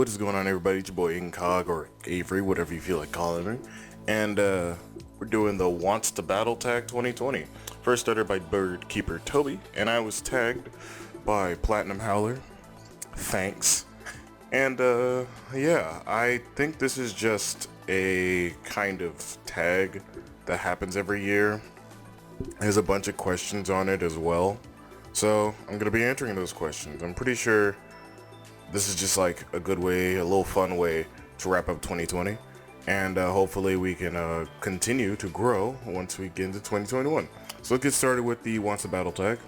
what is going on, everybody? It's your boy Incog, or Avery, whatever you feel like calling me. And we're doing the Wants to Battle Tag 2020. First started by Bird Keeper Toby, and I was tagged by Platinum Howler. Thanks. And yeah, I think this is just a kind of tag that happens every year. There's a bunch of questions on it as well. So I'm going to be answering those questions. I'm pretty sure this is just like a good way, a little fun way to wrap up 2020. And hopefully we can continue to grow once we get into 2021. So let's get started with the Wants to Battle tag.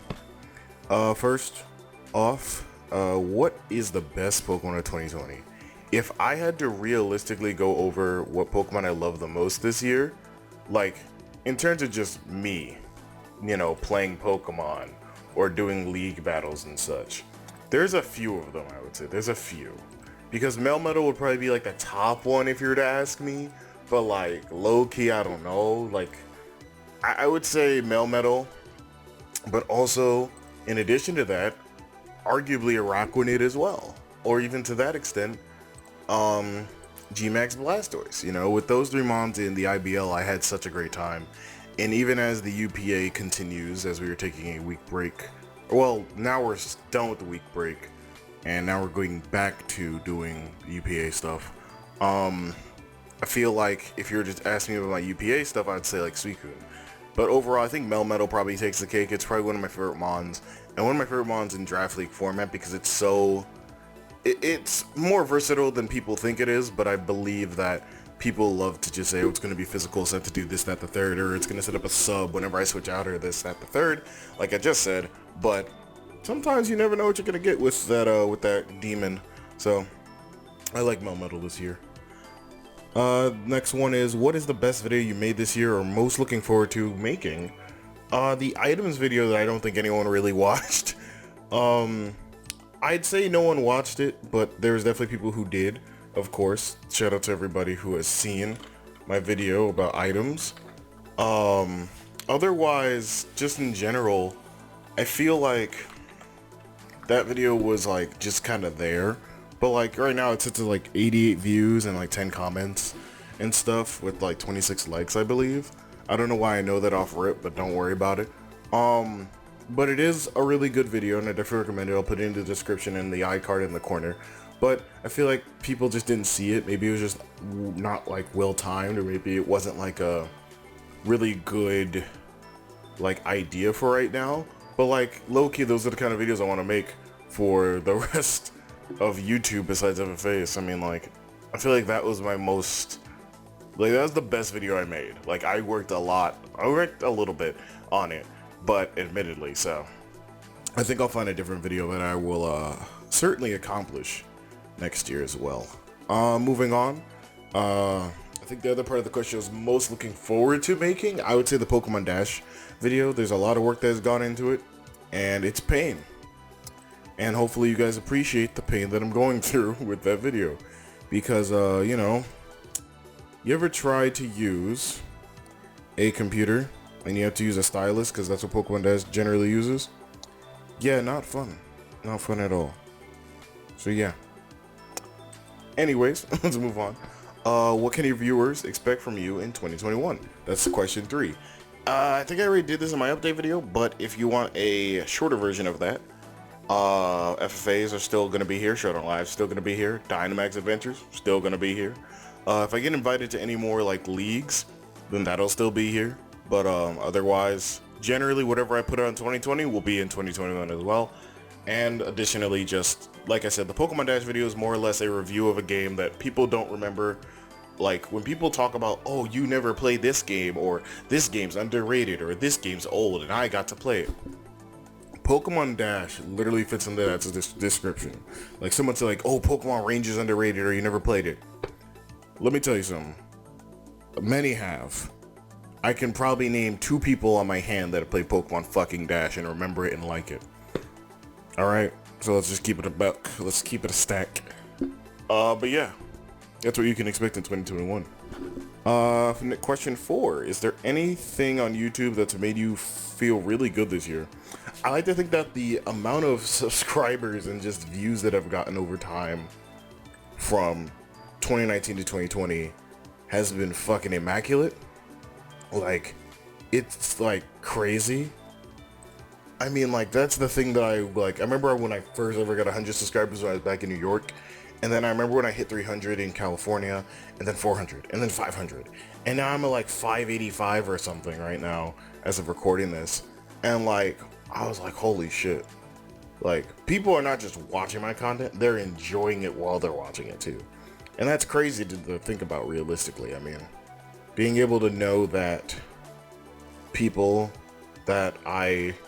First off, what is the best Pokemon of 2020? If I had to realistically go over what Pokemon I love the most this year, like in terms of just me, you know, playing Pokemon or doing league battles and such, there's a few of them. I would say there's a few, because Melmetal would probably be like the top one if you were to ask me, but like low-key, I don't know, like I would say Melmetal, but also in addition to that, arguably Araquanid as well, or even to that extent, G-Max Blastoise. You know, with those three mons in the IBL, I had such a great time. And even as the UPA continues, as we were taking a week break, well, now we're done with the week break, and now we're going back to doing UPA stuff. I feel like if you were just asking me about my UPA stuff, I'd say like Suicune. But overall, I think Melmetal probably takes the cake. It's probably one of my favorite mons, and one of my favorite mons in Draft League format, because it's so... It's more versatile than people think it is, but I believe that people love to just say, oh, it's going to be physical, set to do this, that, the third, or it's going to set up a sub whenever I switch out, or this, that, the third, like I just said. But sometimes you never know what you're going to get with that demon. So I like Melmetal this year. Next one is, what is the best video you made this year or most looking forward to making? The items video that I don't think anyone really watched. I'd say no one watched it, but there's definitely people who did. Of course, shout out to everybody who has seen my video about items. Otherwise, just in general, I feel like that video was like just kind of there, but like right now it's at like 88 views and like 10 comments and stuff with like 26 likes, I believe. I don't know why I know that off rip, but don't worry about it. But it is a really good video, and I definitely recommend it. I'll put it in the description and the iCard in the corner. But I feel like people just didn't see it. Maybe it was just not like well timed, or maybe it wasn't like a really good like idea for right now. But like low-key, those are the kind of videos I want to make for the rest of YouTube besides FFAs. I mean, like, I feel like that was my most, like, that was the best video I made. Like, I worked a lot. I worked a little bit on it, but admittedly, so I think I'll find a different video that I will certainly accomplish next year as well. Moving on, I think the other part of the question is most looking forward to making. I would say the Pokemon Dash video. There's a lot of work that has gone into it, and it's pain. And hopefully you guys appreciate the pain that I'm going through with that video, because you know, you ever try to use a computer and you have to use a stylus, because that's what Pokemon Dash generally uses? Yeah, not fun. Not fun at all. So yeah. Anyways, let's move on. What can your viewers expect from you in 2021? That's question 3. I think I already did this in my update video, but if you want a shorter version of that, FFAs are still going to be here. Showdown Live still going to be here. Dynamax Adventures still going to be here. If I get invited to any more like leagues, then that'll still be here. But otherwise, generally whatever I put out in 2020 will be in 2021 as well. And additionally, just like I said, the Pokemon Dash video is more or less a review of a game that people don't remember. Like when people talk about, oh, you never played this game, or this game's underrated, or this game's old and I got to play it. Pokemon Dash literally fits into that description. Like someone said like, oh, Pokemon Range is underrated, or you never played it. Let me tell you something. Many have. I can probably name 2 people on my hand that have played Pokemon fucking Dash and remember it and like it. Alright, so let's just keep it a buck. Let's keep it a stack. But yeah, that's what you can expect in 2021. Question 4, is there anything on YouTube that's made you feel really good this year? I like to think that the amount of subscribers and just views that I've gotten over time from 2019 to 2020 has been fucking immaculate. Like, it's like crazy. I mean, like, that's the thing that I remember when I first ever got 100 subscribers when I was back in New York, and then I remember when I hit 300 in California, and then 400, and then 500, and now I'm at like 585 or something right now as of recording this, and like, I was like, holy shit. Like, people are not just watching my content, they're enjoying it while they're watching it too. And that's crazy to think about realistically. I mean, being able to know that people that I've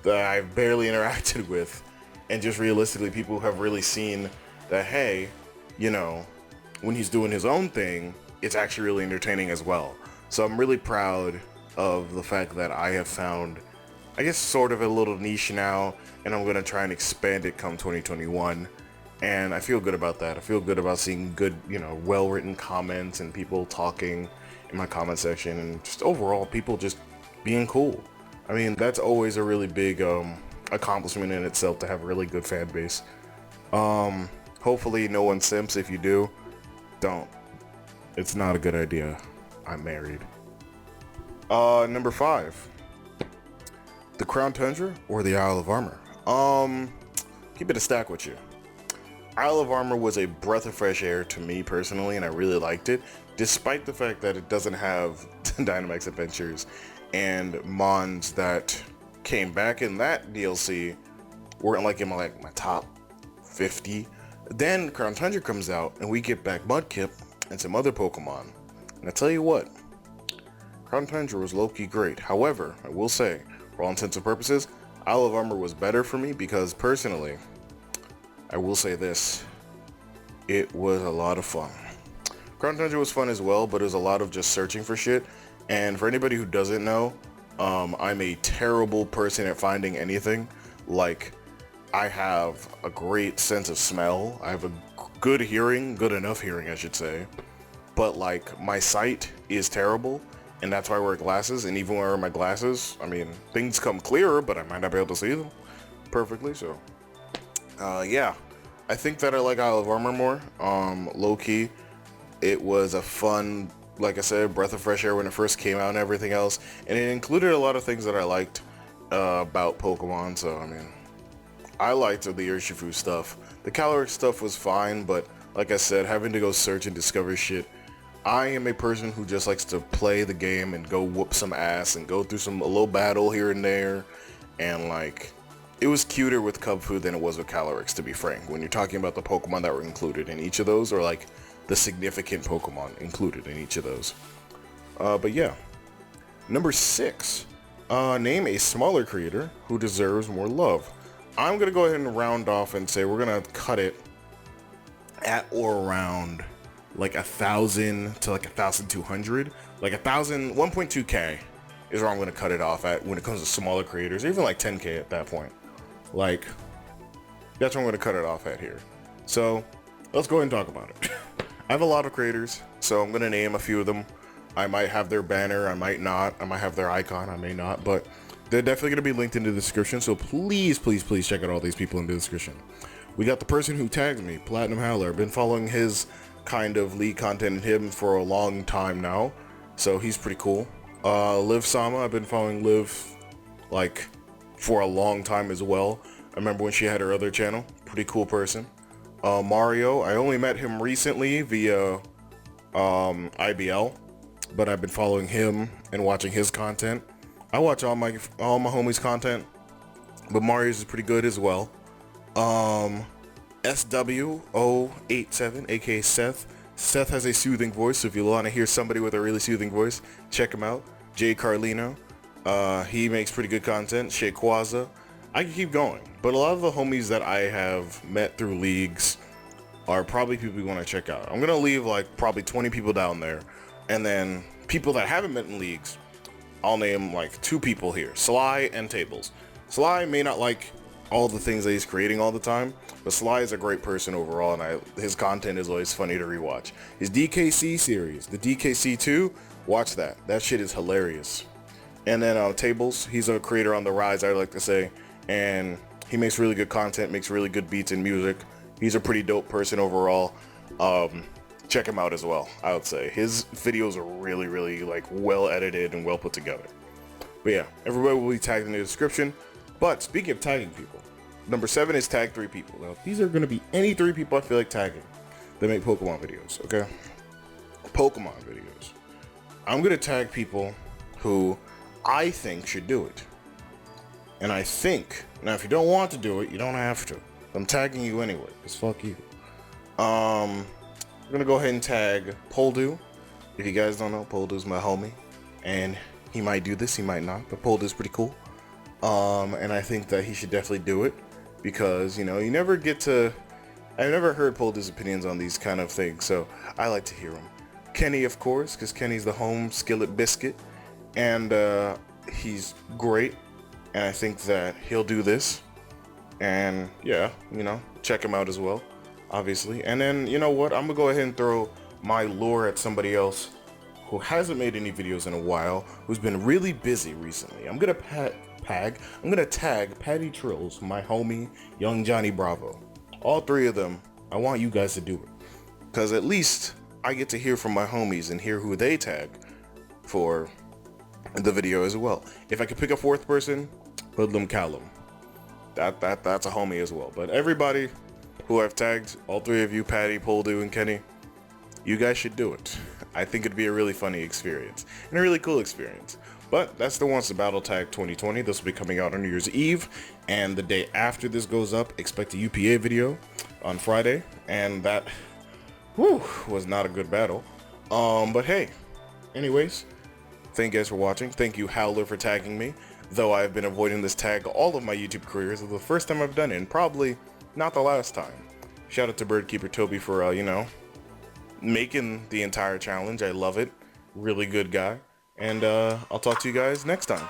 barely interacted with, and just realistically people who have really seen that, hey, you know, when he's doing his own thing, it's actually really entertaining as well. So I'm really proud of the fact that I have found, I guess, sort of a little niche now, and I'm gonna try and expand it come 2021. And I feel good about that. I feel good about seeing good, you know, well-written comments and people talking in my comment section, and just overall people just being cool. I mean, that's always a really big accomplishment in itself, to have a really good fan base. Hopefully no one simps. If you do, don't. It's not a good idea. I'm married. Number 5. The Crown Tundra or the Isle of Armour? Keep it a stack with you. Isle of Armour was a breath of fresh air to me personally, and I really liked it, despite the fact that it doesn't have Dynamax Adventures and Mons that came back in that DLC weren't like in my top 50. Then Crown Tundra comes out and we get back Mudkip and some other Pokemon. And I tell you what, Crown Tundra was low-key great. However, I will say, for all intents and purposes, Isle of Armour was better for me because personally, I will say this, it was a lot of fun. Crown Tundra was fun as well, but it was a lot of just searching for shit. And for anybody who doesn't know, I'm a terrible person at finding anything. Like, I have a great sense of smell. I have a good hearing, good enough hearing, I should say. But like, my sight is terrible, and that's why I wear glasses. And even wearing my glasses, I mean, things come clearer, but I might not be able to see them perfectly. So, yeah, I think that I like Isle of Armour more. Low-key, it was a fun, like I said, breath of fresh air when it first came out and everything else. And it included a lot of things that I liked about Pokemon. So, I mean, I liked the Urshifu stuff. The Calyrex stuff was fine, but like I said, having to go search and discover shit, I am a person who just likes to play the game and go whoop some ass and go through a little battle here and there. And like, it was cuter with Cubfu than it was with Calyrex, to be frank, when you're talking about the Pokemon that were included in each of those, or like the significant Pokemon included in each of those. But yeah. Number 6. Name a smaller creator who deserves more love. I'm going to go ahead and round off and say we're going to cut it at or around like 1,000 to like 1,200. Like 1.2k is where I'm going to cut it off at when it comes to smaller creators, or even like 10k at that point. Like, that's where I'm going to cut it off at here. So let's go ahead and talk about it. I have a lot of creators, so I'm going to name a few of them. I might have their banner, I might not. I might have their icon, I may not, but they're definitely going to be linked in the description, so please, please, please check out all these people in the description. We got the person who tagged me, Platinum Howler. I've been following his kind of league content and him for a long time now, so he's pretty cool. Liv Sama, I've been following Liv like for a long time as well. I remember when she had her other channel. Pretty cool person. Mario, I only met him recently via IBL, but I've been following him and watching his content. I watch all my homies' content, but Mario's is pretty good as well. SW087, aka Seth. Seth has a soothing voice, so if you want to hear somebody with a really soothing voice, check him out. Jay Carlino, he makes pretty good content. Shaykwaza, I can keep going, but a lot of the homies that I have met through leagues are probably people you want to check out. I'm gonna leave like probably 20 people down there, and then people that I haven't met in leagues, I'll name like 2 people here, Sly and Tables. Sly may not like all the things that he's creating all the time, but Sly is a great person overall, and his content is always funny to rewatch. His DKC series, the DKC 2, watch that. That shit is hilarious. And then Tables, he's a creator on the rise, I like to say, and he makes really good content, makes really good beats and music. He's a pretty dope person overall. Check him out as well. I would say his videos are really like well edited and well put together. But yeah, everybody will be tagged in the description. But speaking of tagging people, number 7 is tag 3 people. Now these are going to be any 3 people I feel like tagging that make Pokemon videos. Okay, Pokemon videos. I'm going to tag people who I think should do it. And I think, now if you don't want to do it, you don't have to. I'm tagging you anyway, because fuck you. I'm gonna go ahead and tag Poldu. If you guys don't know, Poldu's my homie. And he might do this, he might not, but Poldu's pretty cool. And I think that he should definitely do it. Because, you know, you never get to... I've never heard Poldu's opinions on these kind of things, so I like to hear them. Kenny, of course, because Kenny's the home skillet biscuit. And he's great. And I think that he'll do this. And yeah, you know, check him out as well, obviously. And then, you know what, I'm gonna go ahead and throw my lure at somebody else who hasn't made any videos in a while, who's been really busy recently. I'm gonna tag Patty Trills, my homie, Young Johnny Bravo. All 3 of them, I want you guys to do it. Because at least I get to hear from my homies and hear who they tag for the video as well. If I could pick a 4th person, Hoodlum Callum. That's a homie as well. But everybody who I've tagged, all 3 of you, Patty, Poldu, and Kenny, you guys should do it. I think it'd be a really funny experience and a really cool experience. But that's the Once the Battle Tag 2020. This will be coming out on New Year's Eve, and the day after this goes up, expect a UPA video on Friday, and that was not a good battle. But hey, anyways, thank you guys for watching. Thank you, Howler, for tagging me. Though I've been avoiding this tag all of my YouTube careers, it's the first time I've done it, and probably not the last time. Shout out to Birdkeeper Toby for, you know, making the entire challenge. I love it. Really good guy. And I'll talk to you guys next time.